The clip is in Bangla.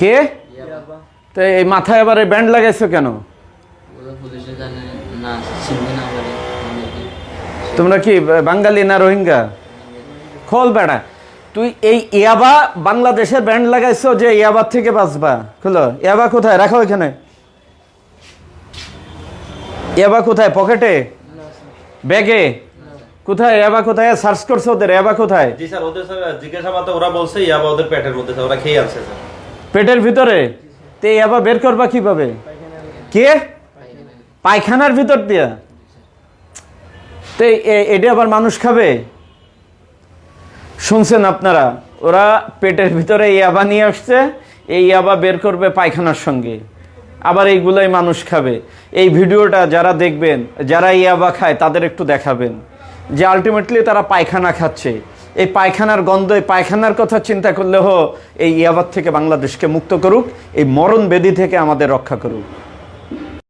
কে? তো এই মাথায় আবার এই ব্যান্ড লাগাইছো কেন? তোমরা কি বাঙালি না রোহিঙ্গা? খোল বেড়া, তুই এই ইয়াবা বাংলাদেশের ব্যান্ড লাগাইছো যে ইয়াবার থেকে বাঁচবা। খুলো, ইয়াবা কোথায় রাখো? এখানে ইয়াবা কোথায়? পকেটে, ব্যাগে? কোথায় ইয়াবা? কোথায় সার্চ করছো ওদের? ইয়াবা কোথায়? জি স্যার, ওদের জিজ্ঞাসাবাদে ওরা বলছে ইয়াবা ওদের পেটের মধ্যে, ওরা খেয়ে আছে স্যার। পেটের ভিতরে? তে ইয়াবা বের করবা কিভাবে? কে? পায়খানার ভিতর দিয়া? তে এটা আবার মানুষ খাবে? শুনছেন আপনারা, ওরা পেটের ভিতরে ইয়াবা নিয়ে আসছে, এই ইয়াবা বের করবে পায়খানার সঙ্গে, আবার এইগুলাই মানুষ খাবে। এই ভিডিওটা যারা দেখবেন, যারা ইয়াবা খায় তাদের একটু দেখাবেন যে আলটিমেটলি তারা পায়খানা খাচ্ছে। এই পায়খানার গন্ধ, এই পায়খানার কথা চিন্তা করলে এই ইয়াবার থেকে বাংলাদেশকে মুক্ত করুক, এই মরণ ব্যাধি থেকে আমাদের রক্ষা করুক।